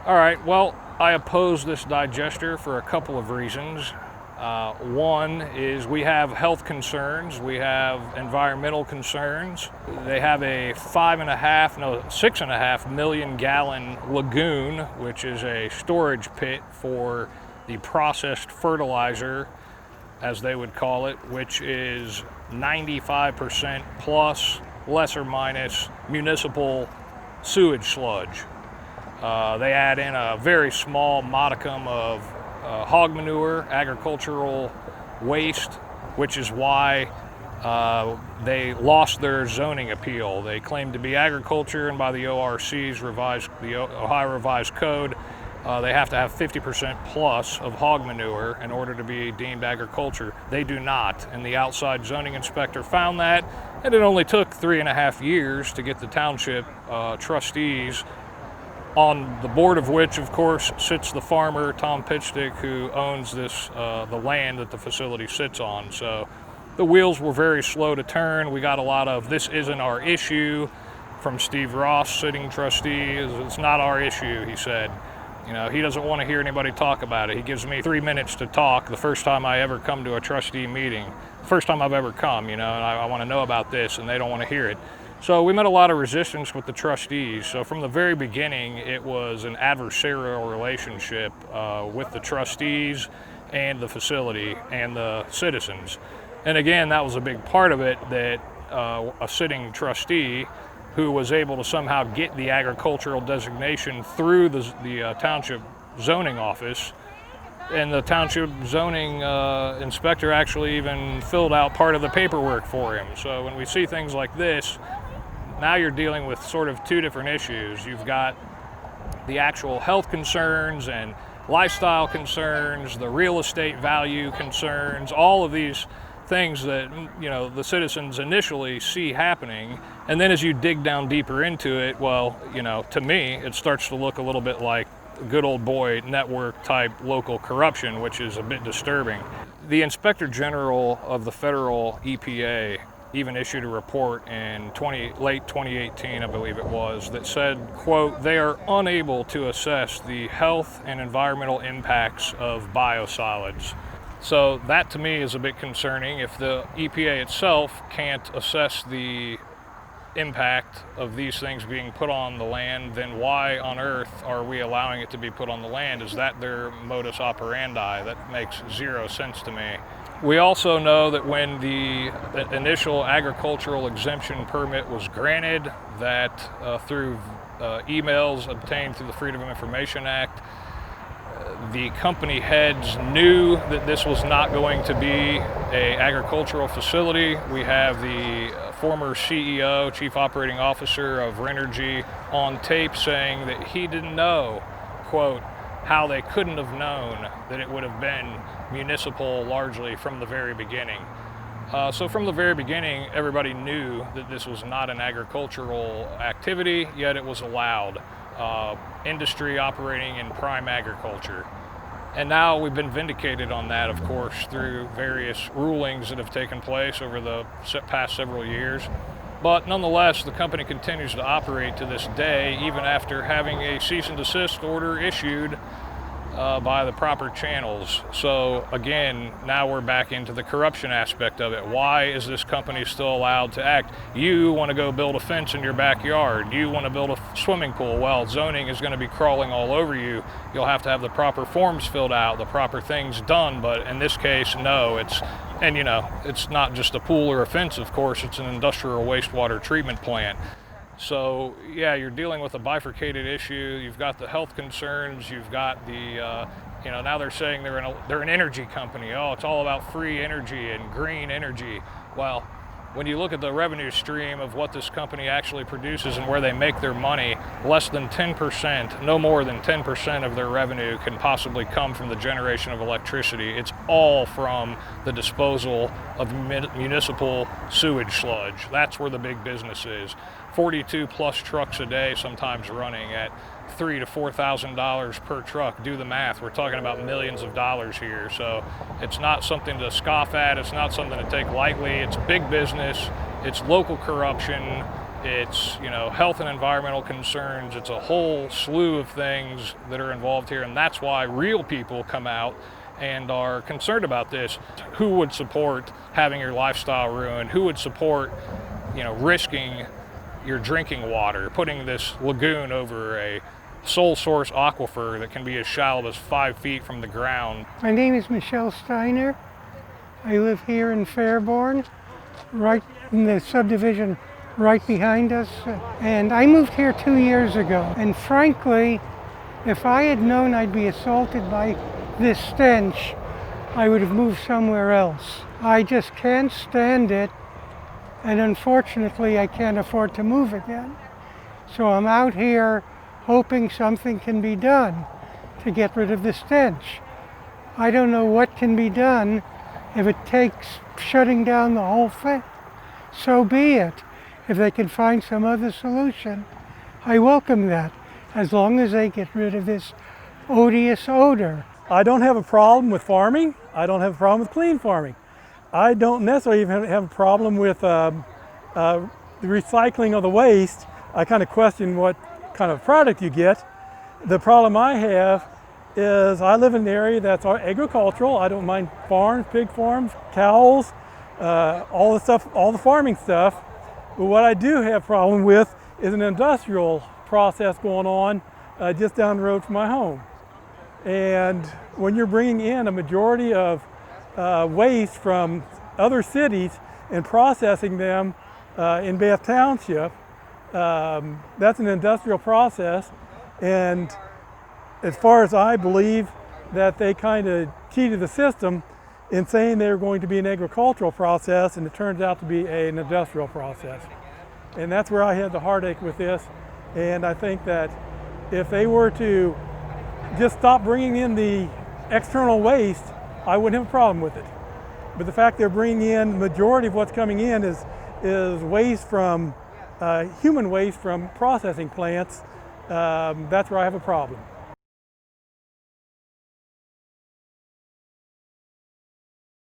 All right, well, I oppose this digester for a couple of reasons. One is we have health concerns, we have environmental concerns. They have a 6.5 million gallon lagoon, which is a storage pit for the processed fertilizer, as they would call it, which is 95% plus, less or minus, municipal sewage sludge. They add in a very small modicum of hog manure, agricultural waste, which is why they lost their zoning appeal. They claimed to be agriculture, and by the ORC's the Ohio Revised Code, they have to have 50% plus of hog manure in order to be deemed agriculture. They do not, and the outside zoning inspector found that, and it only took 3.5 years to get the township trustees, on the board of which, of course, sits the farmer, Tom Pitstick, who owns the land that the facility sits on. So the wheels were very slow to turn. We got a lot of "this isn't our issue" from Steve Ross, sitting trustee. "It's not our issue," he said. You know, he doesn't want to hear anybody talk about it. He gives me 3 minutes to talk the first time I ever come to a trustee meeting. First time I've ever come, and I want to know about this, and they don't want to hear it. So we met a lot of resistance with the trustees. So from the very beginning, it was an adversarial relationship with the trustees and the facility and the citizens. And again, that was a big part of it, that a sitting trustee who was able to somehow get the agricultural designation through the township zoning office, and the township zoning inspector actually even filled out part of the paperwork for him. So when we see things like this, now you're dealing with sort of two different issues. You've got the actual health concerns and lifestyle concerns, the real estate value concerns, all of these things that the citizens initially see happening, and then as you dig down deeper into it, well, to me it starts to look a little bit like good old boy network type local corruption, which is a bit disturbing. The Inspector General of the federal EPA even issued a report in late 2018, I believe it was, that said, quote, "They are unable to assess the health and environmental impacts of biosolids." So that to me is a bit concerning. If the EPA itself can't assess the impact of these things being put on the land, then why on earth are we allowing it to be put on the land? Is that their modus operandi? That makes zero sense to me. We also know that when the initial agricultural exemption permit was granted, that through emails obtained through the Freedom of Information Act, the company heads knew that this was not going to be an agricultural facility. We have the former CEO, Chief Operating Officer of Renergy, on tape saying that he didn't know, quote, how they couldn't have known that it would have been municipal largely from the very beginning. So from the very beginning, everybody knew that this was not an agricultural activity, yet it was allowed. Industry operating in prime agriculture. And now we've been vindicated on that, of course, through various rulings that have taken place over the past several years. But nonetheless, the company continues to operate to this day, even after having a cease and desist order issued by the proper channels. So again, now we're back into the corruption aspect of it. Why is this company still allowed to act? You want to go build a fence in your backyard. You want to build a swimming pool. Well, zoning is going to be crawling all over you. You'll have to have the proper forms filled out, the proper things done. But in this case, no, it's not just a pool or a fence, of course, it's an industrial wastewater treatment plant. So yeah, you're dealing with a bifurcated issue. You've got the health concerns. You've got the, now they're saying they're an energy company. Oh, it's all about free energy and green energy. Well, when you look at the revenue stream of what this company actually produces and where they make their money, less than 10%, no more than 10% of their revenue can possibly come from the generation of electricity. It's all from the disposal of municipal sewage sludge. That's where the big business is. 42 plus trucks a day, sometimes running at $3,000 to $4,000 per truck. Do the math. We're talking about millions of dollars here. So it's not something to scoff at. It's not something to take lightly. It's big business. It's local corruption. it's, you know, health and environmental concerns. It's a whole slew of things that are involved here, and that's why real people come out and are concerned about this. Who would support having your lifestyle ruined? Who would support, you know, risking your drinking water, putting this lagoon over a sole source aquifer that can be as shallow as 5 feet from the ground? My name is Michelle Steiner. I live here in Fairborn, right in the subdivision right behind us. And I moved here 2 years ago. And frankly, if I had known I'd be assaulted by this stench, I would have moved somewhere else. I just can't stand it, and unfortunately I can't afford to move again. So I'm out here hoping something can be done to get rid of the stench. I don't know what can be done. If it takes shutting down the whole thing, so be it. If they can find some other solution, I welcome that, as long as they get rid of this odious odor. I don't have a problem with farming. I don't have a problem with clean farming. I don't necessarily even have a problem with the recycling of the waste. I kind of question what kind of product you get. The problem I have is I live in an area that's agricultural. I don't mind farms, pig farms, cows, all the stuff, all the farming stuff. But what I do have a problem with is an industrial process going on just down the road from my home. And when you're bringing in a majority of waste from other cities and processing them in Bath Township, that's an industrial process. And as far as I believe that they kind of cheated the system in saying they were going to be an agricultural process, and it turns out to be an industrial process. And that's where I had the heartache with this. And I think that if they were to just stop bringing in the external waste, I wouldn't have a problem with it. But the fact they're bringing in, the majority of what's coming in is waste from, human waste from processing plants, that's where I have a problem.